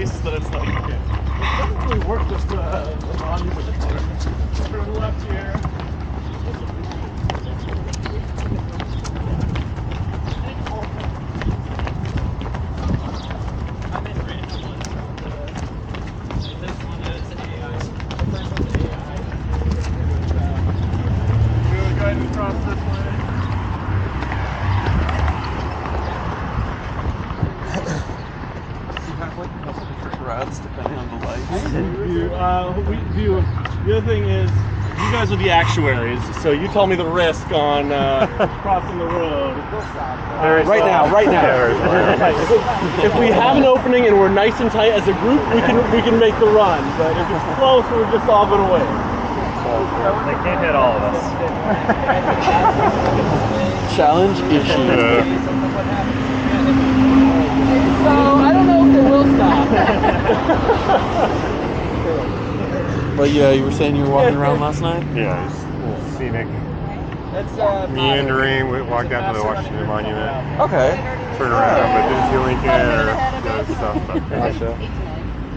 place that it's like, okay, it doesn't really work just a monument. Turn left here. Across this way. You have like a couple different routes depending on the lights. The other thing is, you guys are the actuaries, so you tell me the risk on crossing the road. Right now. If we have an opening and we're nice and tight as a group, we can make the run. But if it's close, we're just all going to wait. They can't hit all of us. Challenge issue. So I don't know if they will stop. But yeah, you were saying you were walking around last night? Yeah, it's a little scenic. It's Meandering, we walked down to the Washington Monument. Okay. Turned around, but didn't see Lincoln or the other stuff. But, Gotcha.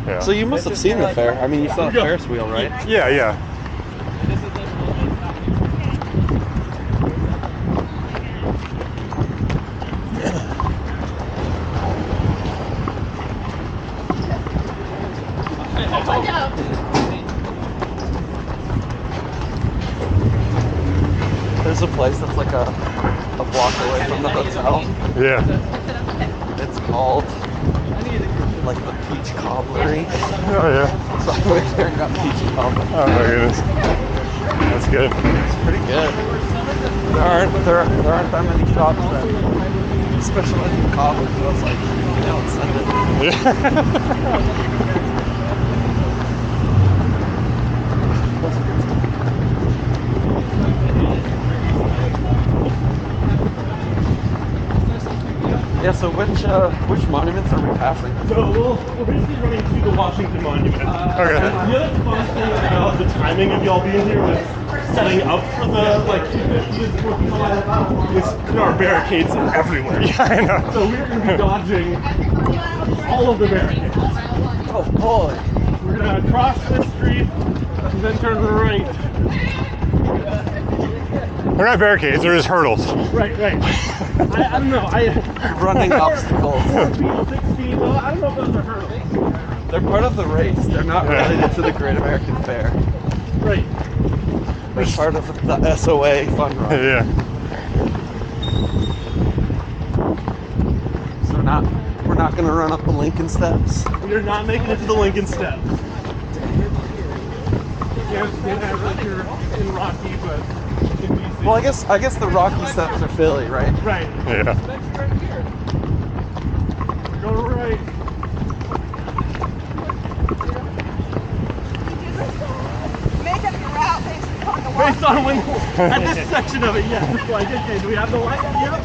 yeah. So you must have seen the fair. I mean, you saw the Ferris wheel, right? Yeah. There's a place that's like a block away from the hotel. Yeah. It's called like the Peach Cobblery. Oh, yeah. So I went there and got peach cobbler. Oh, my goodness. That's good. It's pretty good. There aren't that many shops that specialize in cobbler, so I was like, let's send it. Yeah. Yeah, so which monuments are we passing? So we're basically running to the Washington Monument. Okay. The other fun thing about the timing of y'all being here was setting up for the there are barricades everywhere. Yeah, I know. So we're going to be dodging all of the barricades. Oh boy. We're going to cross this street and then turn to the right. They're not barricades, they're just hurdles. Right. I don't know. Running obstacles. 16, well, I don't know if those are hurdles. They're part of the race. They're not related to the Great American Fair. Right. They're part of the SOA fun run. Yeah. So we're not going to run up the Lincoln Steps. You're not making it to the Lincoln Steps. You can't stand out like you're in Rocky, but in DC. Well, I guess the Rocky Steps are Philly, right? Right. Yeah. Go to right. Make up your route based on the Based on when, at this section of it, yes. Like, okay, do we have the light? Yep.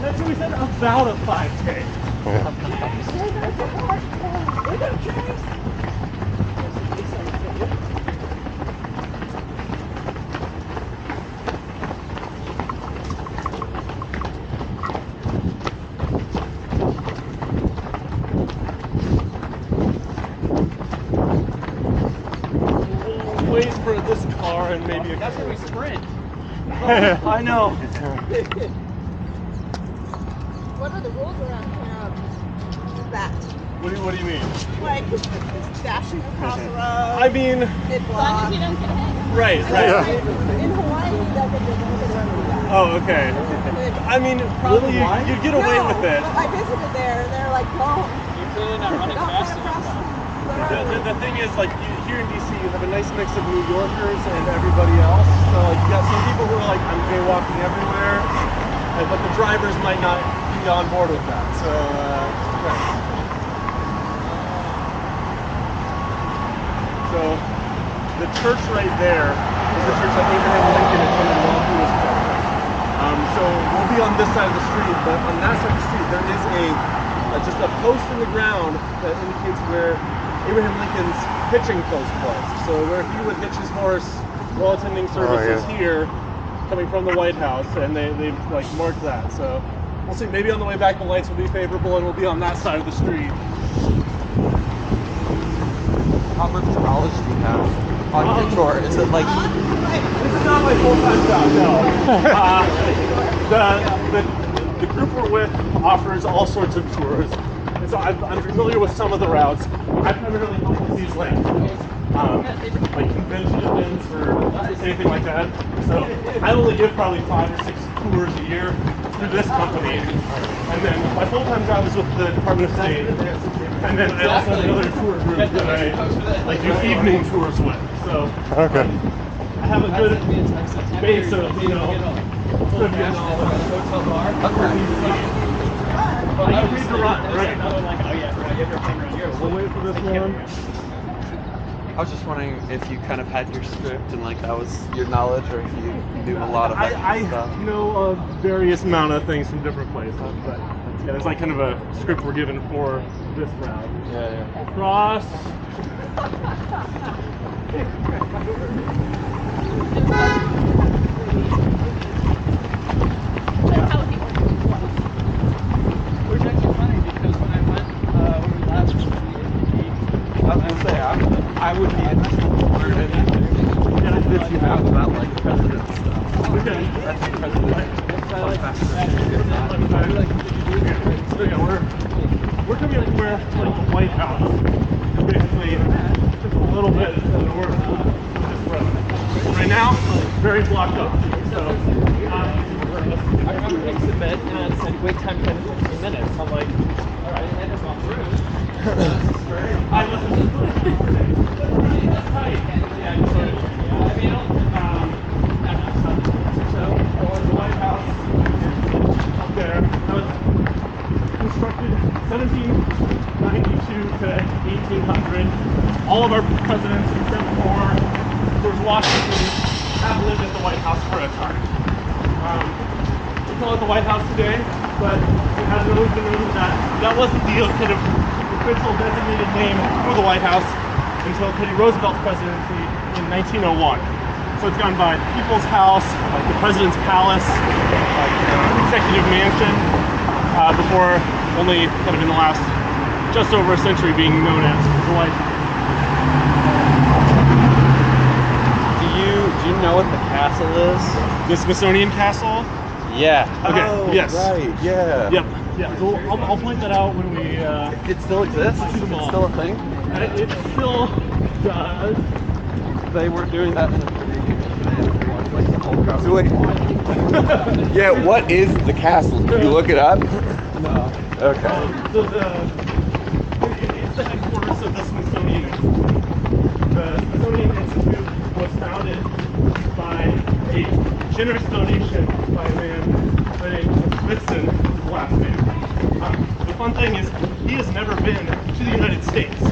That's what we said, about a 5K. We got trees. Wait for this car and maybe a... That's where we sprint. I know. What are the rules around that? What do you mean? Like dashing across the road. I mean, It blocks. right. In Hawaii, that would be a little bit around that. Oh, okay. I mean, probably you'd get away with it. But I visited there, and they're like, don't. You're clearly not running Don't fast cut enough. across The thing is, like, here in DC, you have a nice mix of New Yorkers and everybody else. So, like, you got some people who are like, I'm jaywalking everywhere, but the drivers might not be on board with that. So, right. So, the church right there is the church that Abraham Lincoln attended while he was president. So we'll be on this side of the street, but on that side of the street, there is just a post in the ground that indicates where Abraham Lincoln's hitching post was. So where he would hitch his horse while attending services here, coming from the White House, and they've like marked that. So we'll see. Maybe on the way back, the lights will be favorable, and we'll be on that side of the street. How much knowledge do you have on your tour? Is it like This is not my full-time job, no. The group we're with offers all sorts of tours. And so I'm familiar with some of the routes. I primarily help with these like convention events or anything like that. So I only give probably 5 or 6 tours a year through this company. And then my full-time job is with the Department of State. And then I also have another tour group that I do evening tours with. So Okay. I have a good base of, trivia knowledge. But you need to run, right? We'll wait for this one. I was just wondering if you kind of had your script and like that was your knowledge, or if you knew a lot of extra I stuff. know a various amount of things from different places, but yeah, there's like kind of a script we're given for this route. Yeah. Cross. Which is actually funny because when I went when we last I was gonna say I would be interested to learn anything that you have about like president stuff. Okay. That's president. Fun fact So yeah, we're coming up where like the White House is basically just a little bit north of this road. Right now, very blocked off. So I got to submit and it said wait time 10 to 15 minutes. I'm like, all right, and it's gone through. I listened to that's tight. Yeah, so the White House up there, that was constructed 1792 to 1800. All of our presidents, except for George Washington, have lived at the White House for a time. We call it the White House today, but it hasn't always been known that that wasn't the kind of official designated name for the White House until Teddy Roosevelt's presidency in 1901. So it's gone by People's House, like the President's Palace, like Executive Mansion, before only kind of in the last just over a century being known as the White House. Do you know what the castle is? The Smithsonian Castle? Yeah. Okay, Oh, yes. Right, yeah. Yep, yeah, so I'll point that out when we... It still exists? It's still a thing? It still does. They were doing that in the like the whole crowd. So wait. Yeah, what is the castle? Did you look it up? No. Okay. So it's the headquarters of the Smithsonian Institute. The Smithsonian Institute was founded by a generous donation by a man by the name of Smithson, his last name. The fun thing is, he has never been to the United States. He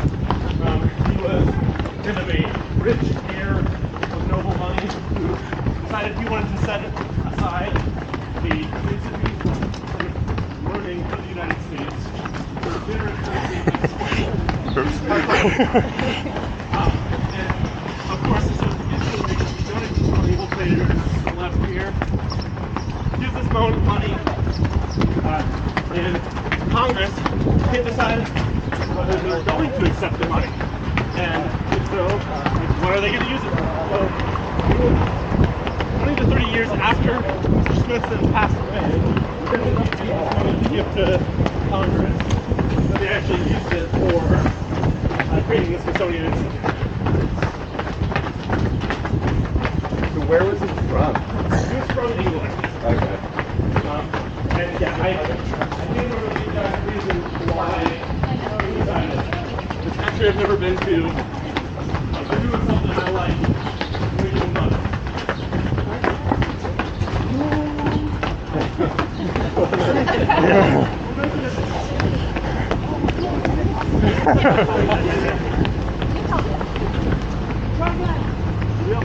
was kind of a rich heir of noble money who decided he wanted to set aside the Institute for learning for the United States. So generously and of course, this is donated money. We'll pay your left here. Gives this money, and Congress can't decide whether they're going to accept the money. And if so, what are they going to use it for? So, 20 to 30 years after Mr. Smithson passed away, they ended up using this money to give to Congress, but they actually used it for creating the Smithsonian Institute. So where was it from? He was from England. Okay. And yeah, I can't remember the exact reason why he decided. It's a country I've never been to. They're doing something I like. Maybe we'll know. Yep.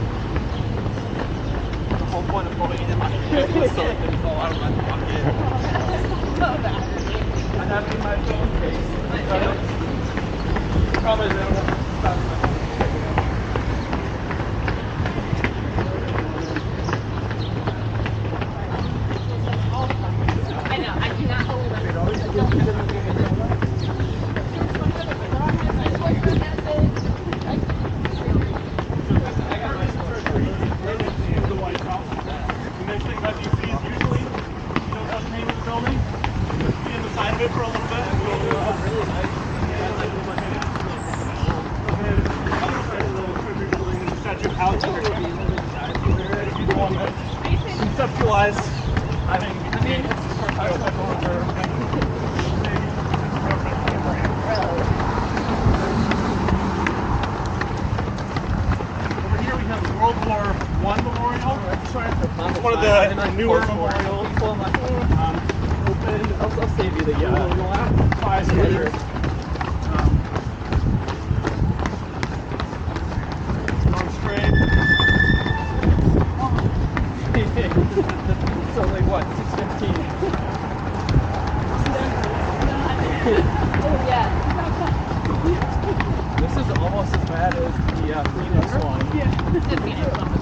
The whole point of putting it in my head was so it didn't fall out of my pocket. I have it in my phone case. Problem is I don't have to stop. I know, I do not believe it. bit for a little bit. And we'll, really nice. Statue out there. If you want to conceptualize, I mean, over here we have the World War I memorial. It's one of the newer memorials. I'll save you the last 5 years. Going straight. It's only what, 6:15. Oh yeah. This is almost as bad as the Phoenix one. Yeah. The Phoenix one was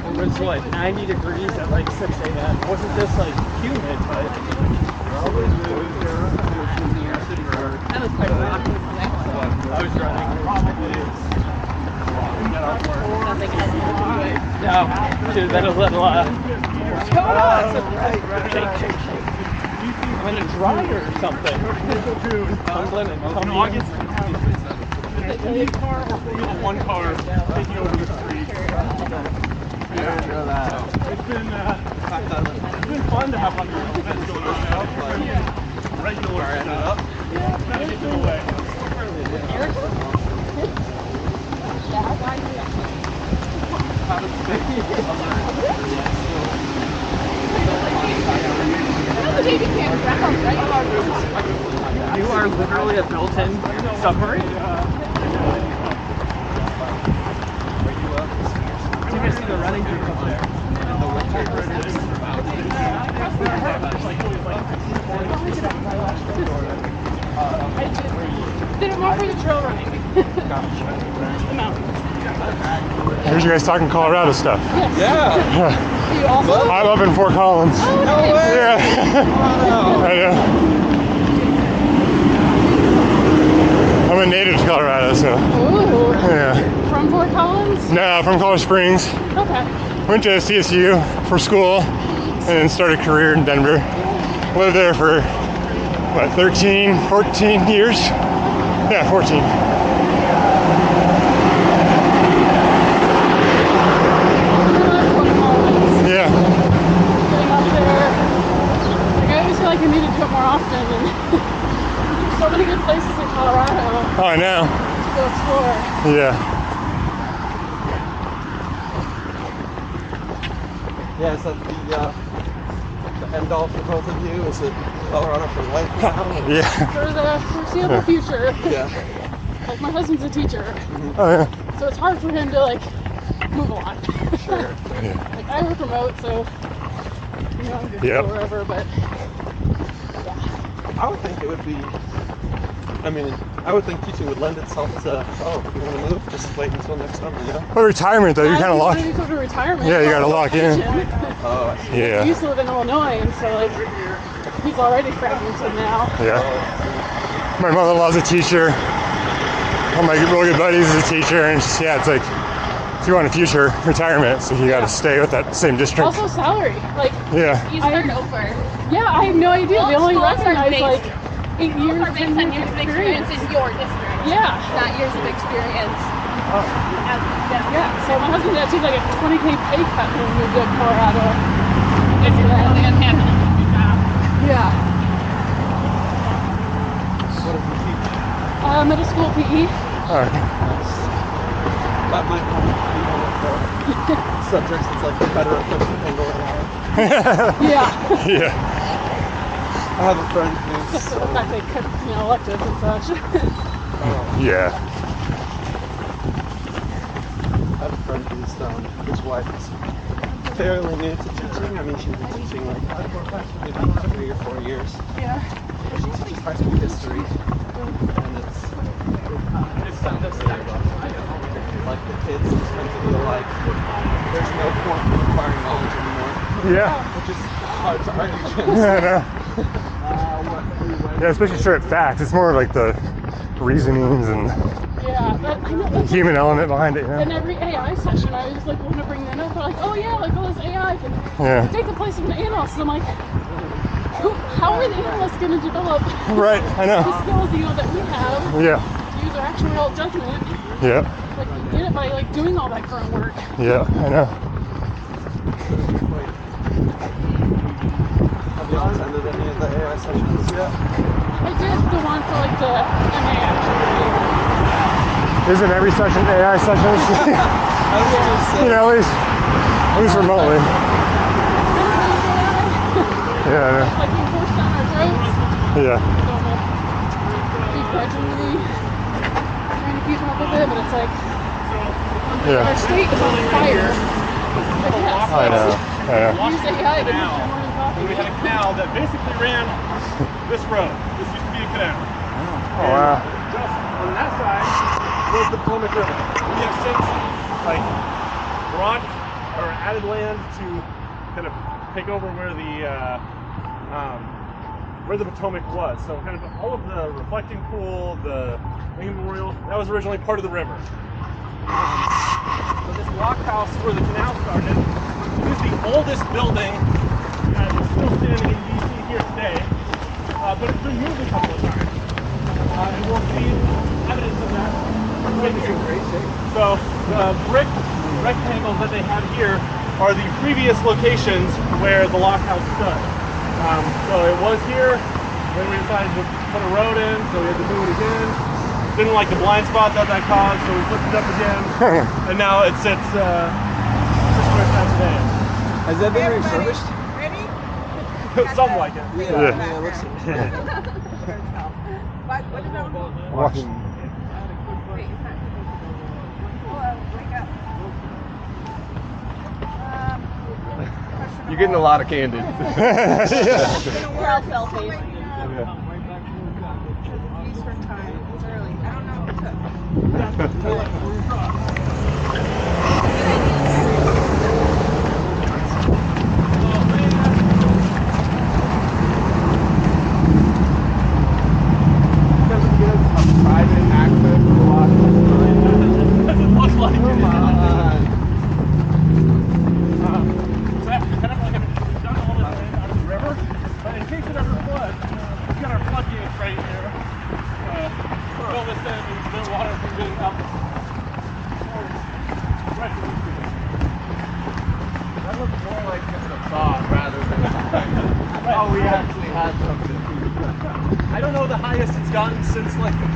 It was what, 90 degrees at like 6 a.m. Wasn't this like humid, but That was quite a rock. I was running probably. Sounds like it has nothing to do with it. No, should have been a little What's going on? shake. I'm in a dryer or something. Tumbling and tumbling. A car or Formula One car taking over the street. It's been fun to have like events going on now. Regular stuff. Kind of gets in the way. You are literally a built-in submarine. You can see the running group up there in the winter. I did it more for the trail running. The mountain. I heard you guys talking Colorado stuff. Yes. You also? I'm up in Fort Collins. Oh, nice. Yeah. I know. I'm a native to Colorado, so. Ooh. Yeah. From Fort Collins? No, from Colorado Springs. Okay. Went to CSU for school and then started a career in Denver. Lived there for, what, 13, 14 years? Yeah, 14. Yeah. Getting up there. Like, I always feel like I need to do it more often. And there's so many good places in Colorado Oh, I know. to go explore. Yeah. Yeah, is that the end all for both of you? Is it Colorado for life now? Yeah. For the foreseeable future. Yeah. Like, my husband's a teacher, Oh, yeah. so it's hard for him to, like, move a lot. Sure. Yeah. Like, I work remote, so, you know, I'm good Yep. to go wherever, but, I would think it would be, I mean, I would think teaching would lend itself to, oh, if you want to move, just wait until next summer, you know? Well, retirement, though, you kind of lock. Any sort of retirement. Yeah, you gotta lock in. Oh, I see. He Yeah. used to live in Illinois, and so, like, he's already fragmented now. Yeah. My mother-in-law's a teacher. One of my real good buddies is a teacher, and it's just, yeah, it's like, if you want a future retirement, so you gotta stay with that same district. Also, salary. Like, Yeah. You start over. yeah, I had no idea. They only Schools are recognize, based- like, 8 years, Are based 10 on years of experience in your district. Yeah. Not years of experience. Yeah, so my husband had to take like a 20K pay cut when we moved to Colorado. If you're really unhappy with your job. Yeah. What does he teach? Middle school PE. All right. That might be one of the subjects that's like better equipped to handle it. Yeah. Yeah. I have a friend who's Just the fact they cut, you know, electives and such. Yeah. I have a friend who's his wife is fairly new to teaching. I mean, she's been teaching like maybe 3 or 4 years. Yeah. She teaches high school history, and it's not necessarily like the kids just come to feel like there's no point in acquiring knowledge anymore, Yeah. which is hard to argue against. Yeah, I know. Yeah, especially straight facts. It's more like the reasonings and. Yeah. But I know, that's human element behind it. in Yeah. every AI session, I was like, want to bring that up. They're like, oh yeah, like all this AI can Yeah. take the place of an analyst. And I'm like, how are the analysts going to develop Right. I the know. skills, that we have Yeah. to use our actuarial judgment? Yeah. Like, you get it by like doing all that grunt work. Yeah. I know. Have you all attended any of the AI sessions yet? I did the one for like the MA actually. Isn't every session AI sessions? I was gonna say. You know, at least remotely. Yeah. Like being forced down our throats. Yeah. So we'll be gradually trying to keep up with it, but it's like our Yeah. state is on fire. But yes, I know. I know. use AI to make Canal. your morning coffee. We had a canal that basically ran this road. This used to be a canal. Oh wow. Just on that side was the Potomac River. We have since brought or added land to kind of take over where the Potomac was. So kind of all of the reflecting pool, the Lincoln Memorial, that was originally part of the river. So this blockhouse where the canal started is the oldest building that's still standing in DC here today, but it's been moved a couple of times. And we'll see evidence of that right here. So the brick rectangles that they have here are the previous locations where the lockhouse stood. So it was here, then we decided to put a road in, so we had to move it again. Didn't like the blind spot that caused, so we flipped it up again, and now it sits where it's at today. Has that been refurbished? Ready? Something like it. Yeah. it looks. What is that? Watching. Wait, it's not. Wake up. You're getting a lot of candid. Well, selfies. Eastern time. It's early. I don't know if Private access to a lot of It looks like it. Come on. So kind of like we've done all this land out of the river, but in case it ever floods, we've got our floodgates right here. Fill this in and the water from getting up. Right to this point. That looks more like just a thought rather than oh, we actually had something. I don't know the highest it's gotten since like the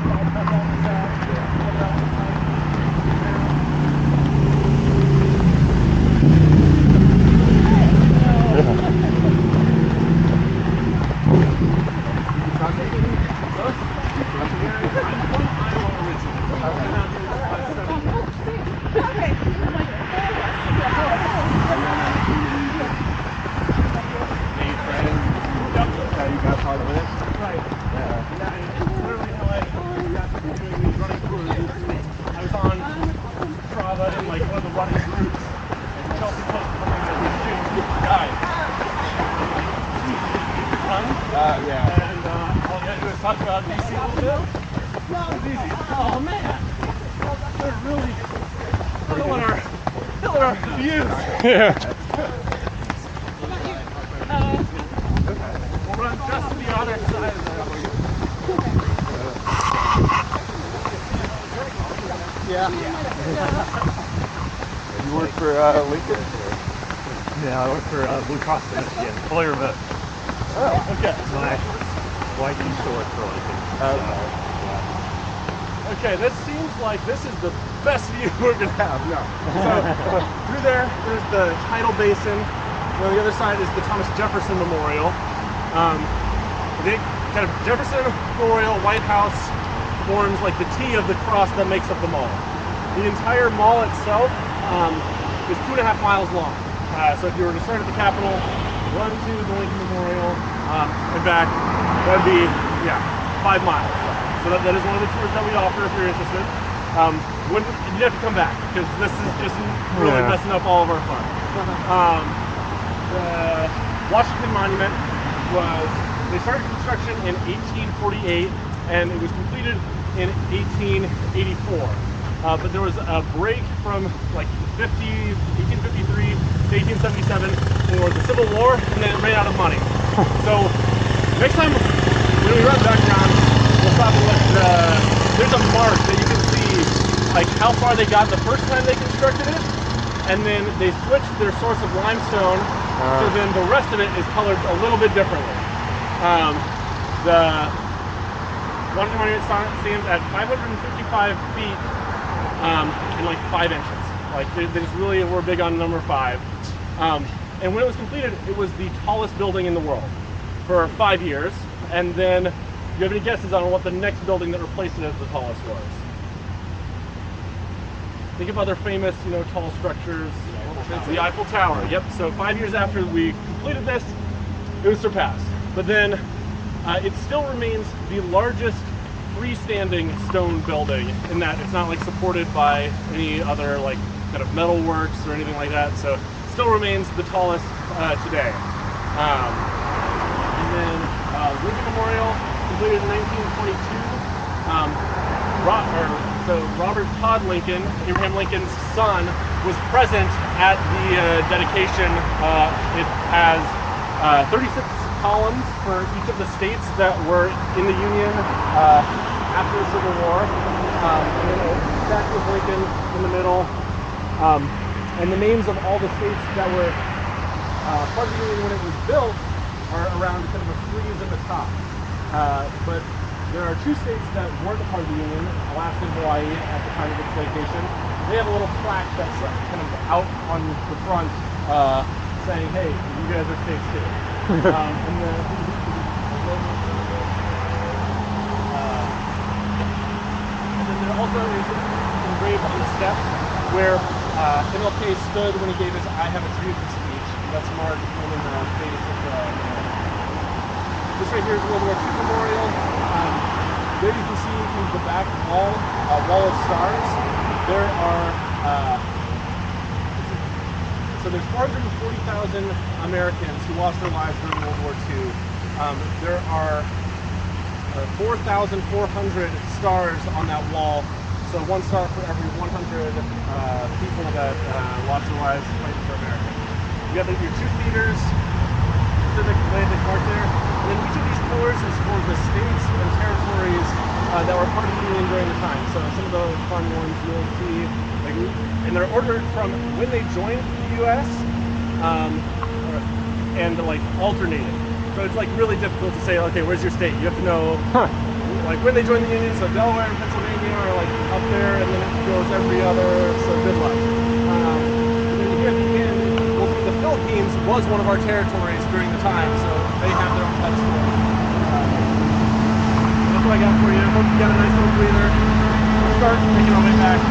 talk about DC a little bit? No, it's easy. Oh man, they're really killing our views. Yeah. We'll run just to the other side of that. Yeah. You work for Lincoln? Yeah, I work for Blue Cross in Michigan, fully remote. Oh, okay. My wife used to work for Lincoln. Okay, this seems like this is the best view we're gonna have. No. So through there's the tidal basin. And on the other side is the Thomas Jefferson Memorial. They kind of Jefferson Memorial, White House forms like the T of the cross that makes up the mall. The entire mall itself is 2.5 miles long. So if you were to start at the Capitol, run to the Lincoln Memorial, and back, that would be 5 miles. So that is one of the tours that we offer if you're interested. You'd have to come back because this is just really messing up all of our fun. The Washington Monument they started construction in 1848 and it was completed in 1884. but there was a break from like 1853 to 1877 for the Civil War, and then it ran out of money. So next time when we run back around, we'll stop and look. There's a mark that you can see, like how far they got the first time they constructed it, and then they switched their source of limestone, so then the rest of it is colored a little bit differently. The Washington Monument stands at 555 feet and like 5 inches. Like they just really were big on number 5. And when it was completed, it was the tallest building in the world for 5 years. And then, do you have any guesses on what the next building that replaced it as the tallest was? Think of other famous, tall structures. The Eiffel Tower. Yep. So 5 years after we completed this, it was surpassed. But then, it still remains the largest freestanding stone building in that it's not like supported by any other like kind of metal works or anything like that. So it still remains the tallest today. And then Lincoln Memorial completed in 1922. So Robert Todd Lincoln, Abraham Lincoln's son, was present at the dedication. It has 36 columns for each of the states that were in the Union after the Civil War. And then a statue of Lincoln in the middle. And the names of all the states that were part of the Union when it was built are around kind of a frieze at the top. But there are 2 states that weren't a part of the Union, Alaska and Hawaii, at the time of its dedication. They have a little plaque that's kind of out on the front saying, hey, you guys are states too. And then there also is engraved on the steps where MLK stood when he gave his I Have a Dream speech. That's marked in the face of the This right here is World War II Memorial. There you can see in the back wall, wall of stars. There are so there's 440,000 Americans who lost their lives during World War II. There are 4,400 stars on that wall. So 1 star for every 100 people that lost their lives fighting for America. You got your 2 theaters, Pacific, Atlantic, marked there. And then each of these pillars is for the states and territories that were part of the Union during the time. So some of the fun ones you'll see, and they're ordered from when they joined the U.S. And like alternated. So it's like really difficult to say, okay, where's your state? You have to know, like when they joined the Union. So Delaware and Pennsylvania are like up there, and then it goes every other. So good luck. And then here at the end, we'll see the Philippines was one of our territories during the time, so they have their own pedestal. That's what I got for you. Hope you got a nice little breather. We'll start making our way back.